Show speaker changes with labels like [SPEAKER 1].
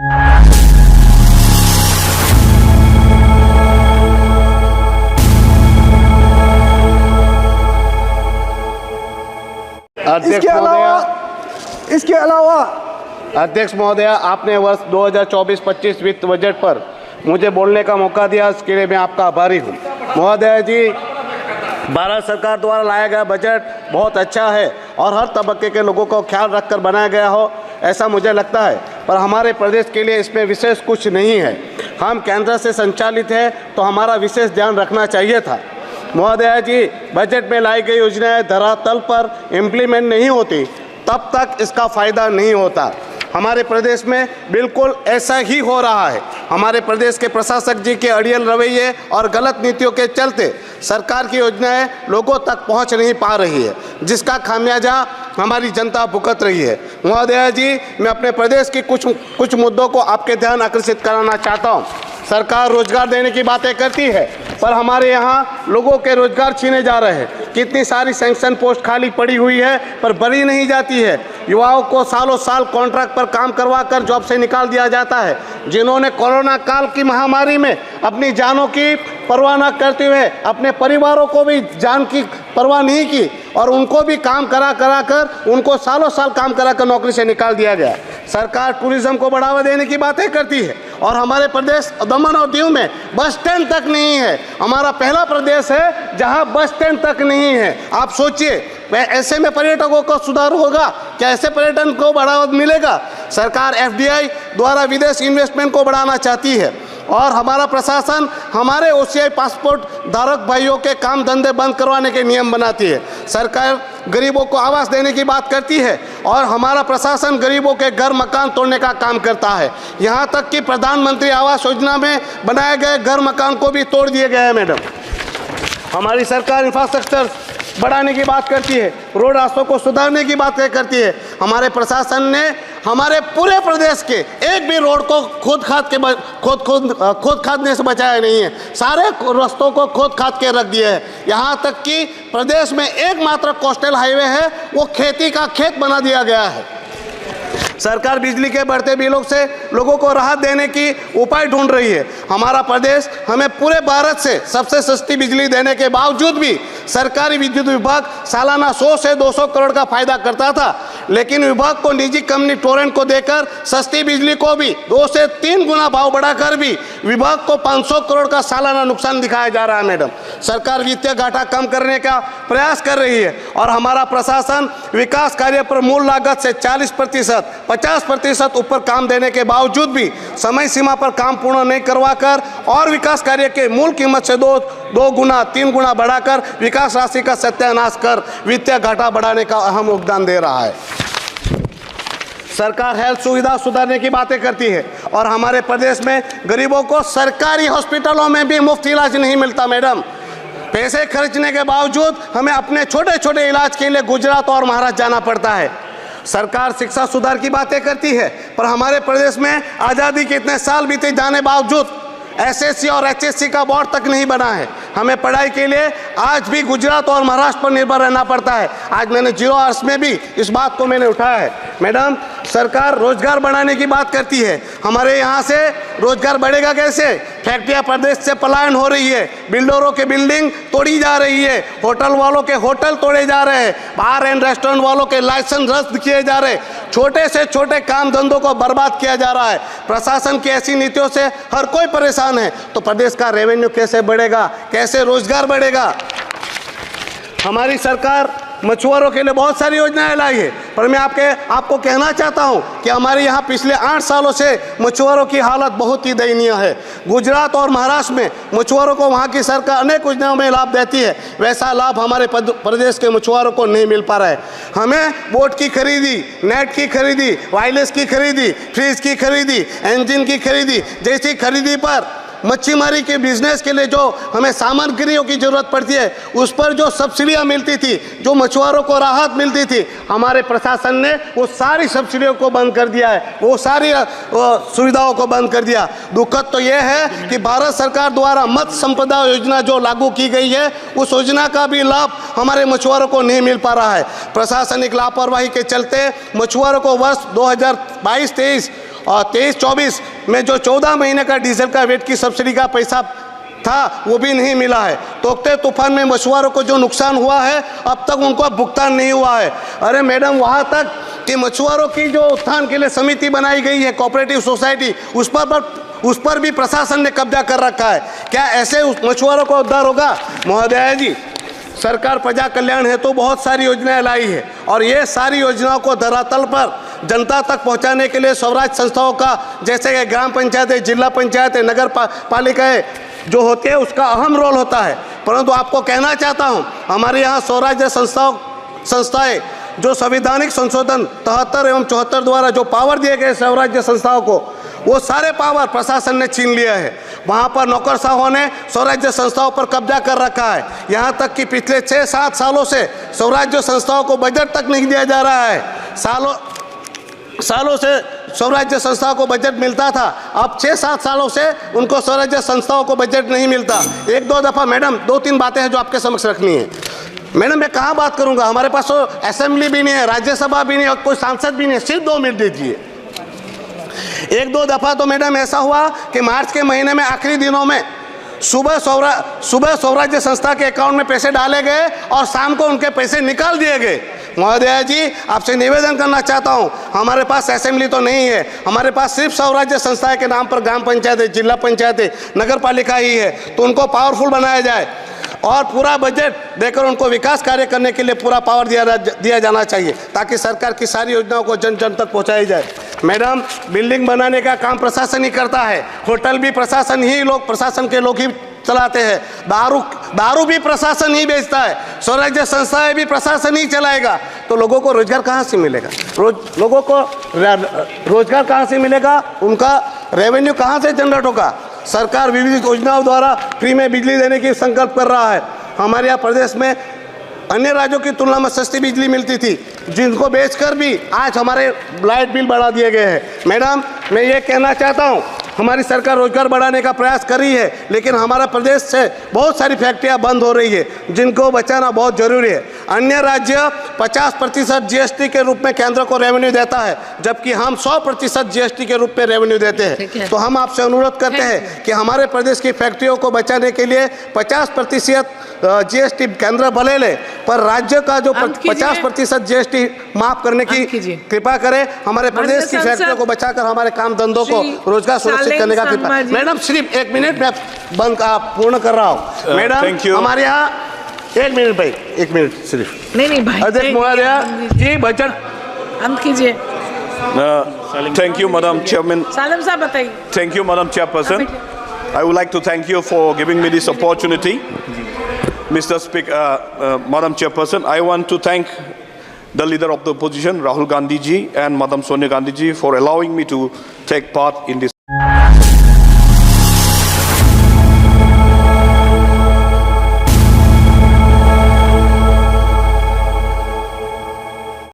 [SPEAKER 1] इसके अलावा
[SPEAKER 2] अध्यक्ष महोदय, आपने वर्ष 2024-25 वित्त बजट पर मुझे बोलने का मौका दिया, इसके लिए मैं आपका आभारी हूँ। महोदय जी, भारत सरकार द्वारा लाया गया बजट बहुत अच्छा है और हर तबके के लोगों को ख्याल रखकर बनाया गया हो, ऐसा मुझे लगता है। पर हमारे प्रदेश के लिए इसमें विशेष कुछ नहीं है। हम केंद्र से संचालित हैं तो हमारा विशेष ध्यान रखना चाहिए था। महोदय जी, बजट में लाई गई योजनाएं धरातल पर इम्प्लीमेंट नहीं होती तब तक इसका फ़ायदा नहीं होता। हमारे प्रदेश में बिल्कुल ऐसा ही हो रहा है। हमारे प्रदेश के प्रशासक जी के अड़ियल रवैये और गलत नीतियों के चलते सरकार की योजनाएं लोगों तक पहुंच नहीं पा रही है, जिसका खामियाजा हमारी जनता भुगत रही है। महोदय जी, मैं अपने प्रदेश की कुछ मुद्दों को आपके ध्यान आकर्षित कराना चाहता हूं। सरकार रोजगार देने की बातें करती है, पर हमारे यहाँ लोगों के रोजगार छीने जा रहे हैं। कितनी सारी सैंक्शन पोस्ट खाली पड़ी हुई है पर भरी नहीं जाती है। युवाओं को सालों साल कॉन्ट्रैक्ट पर काम करवा कर जॉब से निकाल दिया जाता है। जिन्होंने कोरोना काल की महामारी में अपनी जानों की परवाह न करते हुए अपने परिवारों को भी जान की परवाह नहीं की और उनको भी काम करा कर उनको सालों साल काम करा कर नौकरी से निकाल दिया गया। सरकार टूरिज्म को बढ़ावा देने की बातें करती है और हमारे प्रदेश दमन और दीव में बस स्टैंड तक नहीं है। हमारा पहला प्रदेश है जहां बस स्टैंड तक नहीं है। आप सोचिए, ऐसे में पर्यटकों का सुधार होगा क्या? ऐसे पर्यटन को बढ़ावा मिलेगा? सरकार FDI द्वारा विदेश इन्वेस्टमेंट को बढ़ाना चाहती है और हमारा प्रशासन हमारे OCI पासपोर्ट धारक भाइयों के काम धंधे बंद करवाने के नियम बनाती है। सरकार गरीबों को आवास देने की बात करती है और हमारा प्रशासन गरीबों के घर मकान तोड़ने का काम करता है। यहाँ तक कि प्रधानमंत्री आवास योजना में बनाए गए घर मकान को भी तोड़ दिए गए हैं। मैडम, हमारी सरकार इंफ्रास्ट्रक्चर बढ़ाने की बात करती है, रोड रास्तों को सुधारने की बात करती है। हमारे प्रशासन ने हमारे पूरे प्रदेश के एक भी रोड को खोद खादने से बचाया नहीं है। सारे रास्तों को खोद खाद के रख दिए हैं। यहाँ तक कि प्रदेश में एकमात्र कोस्टल हाईवे है, वो खेती का खेत बना दिया गया है। सरकार बिजली के बढ़ते बिलों से लोगों को राहत देने की उपाय ढूंढ रही है। हमारा प्रदेश हमें पूरे भारत से सबसे सस्ती बिजली देने के बावजूद भी सरकारी विद्युत विभाग सालाना 100 से 200 करोड़ का फायदा करता था, लेकिन विभाग को निजी कंपनी टोरेंट को देकर सस्ती बिजली को भी 2 से 3 गुना भाव बढ़ाकर भी विभाग को 500 करोड़ का सालाना नुकसान दिखाया जा रहा है। मैडम, सरकार वित्तीय घाटा कम करने का प्रयास कर रही है और हमारा प्रशासन विकास कार्य पर मूल लागत से 40%, 50% ऊपर काम देने के बावजूद भी समय सीमा पर काम पूर्ण नहीं करवाकर और विकास कार्य के मूल कीमत से 2 गुना 3 गुना बढ़ाकर विकास राशि का सत्यानाश कर वित्तीय घाटा बढ़ाने का अहम योगदान दे रहा है। सरकार हेल्थ सुविधा सुधारने की बातें करती है और हमारे प्रदेश में गरीबों को सरकारी हॉस्पिटलों में भी मुफ्त इलाज नहीं मिलता। मैडम, पैसे खर्चने के बावजूद हमें अपने छोटे छोटे इलाज के लिए गुजरात और महाराष्ट्र जाना पड़ता है। सरकार शिक्षा सुधार की बातें करती है, पर हमारे प्रदेश में आज़ादी के इतने साल बीते जाने बावजूद SSC और HSC का बोर्ड तक नहीं बना है। हमें पढ़ाई के लिए आज भी गुजरात और महाराष्ट्र पर निर्भर रहना पड़ता है। आज मैंने 0 आवर्स में भी इस बात को मैंने उठाया है। मैडम, सरकार रोजगार बढ़ाने की बात करती है। हमारे यहाँ से रोजगार बढ़ेगा कैसे? फैक्ट्रियाँ प्रदेश से पलायन हो रही है, बिल्डरों के बिल्डिंग तोड़ी जा रही है, होटल वालों के होटल तोड़े जा रहे हैं, बार एंड रेस्टोरेंट वालों के लाइसेंस रद्द किए जा रहे, छोटे से छोटे काम धंधों को बर्बाद किया जा रहा है। प्रशासन की ऐसी नीतियों से हर कोई परेशान है, तो प्रदेश का रेवेन्यू कैसे बढ़ेगा, कैसे रोजगार बढ़ेगा? हमारी सरकार मछुआरों के लिए बहुत सारी योजनाएं लाई है, पर मैं आपको कहना चाहता हूं कि हमारे यहाँ पिछले 8 सालों से मछुआरों की हालत बहुत ही दयनीय है। गुजरात और महाराष्ट्र में मछुआरों को वहाँ की सरकार अनेक योजनाओं में लाभ देती है, वैसा लाभ हमारे प्रदेश के मछुआरों को नहीं मिल पा रहा है। हमें बोट की खरीदी, नेट की खरीदी, वायरलेस की खरीदी, फ्रिज की खरीदी, इंजन की खरीदी जैसी खरीदी पर मच्छीमारी के बिजनेस के लिए जो हमें सामग्रियों की जरूरत पड़ती है, उस पर जो सब्सिडियां मिलती थी, जो मछुआरों को राहत मिलती थी, हमारे प्रशासन ने वो सारी सब्सिडियों को बंद कर दिया है, वो सारी सुविधाओं को बंद कर दिया। दुखद तो ये है कि भारत सरकार द्वारा मत्स्य संपदा योजना जो लागू की गई है, उस योजना का भी लाभ हमारे मछुआरों को नहीं मिल पा रहा है। प्रशासनिक लापरवाही के चलते मछुआरों को वर्ष 2022-23 और 23-24 में जो 14 महीने का डीजल का वेट की सब्सिडी का पैसा था वो भी नहीं मिला है। तोकते तूफान में मछुआरों को जो नुकसान हुआ है अब तक उनको भुगतान नहीं हुआ है। अरे मैडम, वहाँ तक कि मछुआरों की जो उत्थान के लिए समिति बनाई गई है, कोऑपरेटिव सोसाइटी, उस पर भी प्रशासन ने कब्जा कर रखा है। क्या ऐसे मछुआरों को उद्धार होगा? महोदया जी, सरकार प्रजा कल्याण हेतु तो बहुत सारी योजनाएं लाई है और ये सारी योजनाओं को धरातल पर जनता तक पहुंचाने के लिए स्वराज संस्थाओं का, जैसे कि ग्राम पंचायतें, जिला पंचायतें, नगर पालिकाएं जो होती है, उसका अहम रोल होता है। परंतु आपको कहना चाहता हूं, हमारे यहाँ स्वराज्य संस्थाएं जो संवैधानिक संशोधन 73 एवं 74 द्वारा जो पावर दिए गए स्वराज्य संस्थाओं को, वो सारे पावर प्रशासन ने छीन लिया है। वहाँ पर नौकरशाहों ने स्वराज्य संस्थाओं पर कब्जा कर रखा है। यहाँ तक कि पिछले 6-7 सालों से स्वराज्य संस्थाओं को बजट तक नहीं दिया जा रहा है। सालों से स्वराज्य संस्थाओं को बजट मिलता था, अब 6-7 सालों से उनको स्वराज्य संस्थाओं को बजट नहीं मिलता। 1-2 दफ़ा मैडम, 2-3 बातें हैं जो आपके समक्ष रखनी है। मैडम, मैं कहाँ बात करूँगा, हमारे पास तो असेंबली भी नहीं है, राज्यसभा भी नहीं है और कोई सांसद भी नहीं है। सिर्फ 2 मिनट दीजिए। 1-2 दफ़ा तो मैडम ऐसा हुआ कि मार्च के महीने में आखिरी दिनों में सुबह स्वराज्य संस्था के अकाउंट में पैसे डाले गए और शाम को उनके पैसे निकाल दिए गए। महोदया जी, आपसे निवेदन करना चाहता हूं, हमारे पास असेंबली तो नहीं है, हमारे पास सिर्फ स्वराज्य संस्था के नाम पर ग्राम पंचायतें, जिला पंचायतें, नगर पालिका ही है। तो उनको पावरफुल बनाया जाए और पूरा बजट देकर उनको विकास कार्य करने के लिए पूरा पावर दिया जाना चाहिए, ताकि सरकार की सारी योजनाओं को जन जन तक पहुंचाई जाए। मैडम, बिल्डिंग बनाने का काम प्रशासन ही करता है, होटल भी प्रशासन के लोग ही चलाते हैं, दारू भी प्रशासन ही बेचता है, स्वराज्य संस्थाएं भी प्रशासन ही चलाएगा। तो लोगों को रोजगार कहाँ से मिलेगा? लोगों को रोजगार कहाँ से मिलेगा? उनका रेवेन्यू कहाँ से जनरेट होगा? सरकार विविध योजनाओं द्वारा फ्री में बिजली देने की संकल्प कर रहा है। हमारे यहाँ प्रदेश में अन्य राज्यों की तुलना में सस्ती बिजली मिलती थी, जिनको बेचकर भी आज हमारे लाइट बिल बढ़ा दिए गए हैं। मैडम, मैं ये कहना चाहता हूँ, हमारी सरकार रोजगार बढ़ाने का प्रयास कर रही है, लेकिन हमारा प्रदेश से बहुत सारी फैक्ट्रियां बंद हो रही है, जिनको बचाना बहुत जरूरी है। अन्य राज्य 50% जीएसटी के रूप में केंद्र को रेवेन्यू देता है, जबकि हम 100% जीएसटी के रूप में रेवेन्यू देते हैं। तो हम आपसे अनुरोध करते हैं कि हमारे प्रदेश की फैक्ट्रियों को बचाने के लिए 50% जीएसटी केंद्र भले ले, पर राज्य का जो 50% जीएसटी माफ करने की कृपा करें। हमारे प्रदेश की फैक्ट्रियों को बचाकर हमारे काम धंधों को रोजगार सुनिश्चित करने का कृपा। मैडम, सिर्फ 1 मिनट, मैं पूर्ण कर रहा हूँ। मैडम, हमारे यहाँ 1 मिनट भाई, 1 मिनट सिर्फ।
[SPEAKER 3] नहीं भाई,
[SPEAKER 2] अध्यक्ष महोदया जी, बजट
[SPEAKER 3] अंत कीजिए।
[SPEAKER 4] Thank you, Madam Chairman.
[SPEAKER 3] Salam साहब बताइए।
[SPEAKER 4] Thank you, Madam Chairperson. I would like to thank you for giving me this opportunity. Mr. Speaker, Madam Chairperson, I want to thank the leader of the opposition, Rahul Gandhi ji, and Madam Sonia Gandhi ji, for allowing me to take part in this.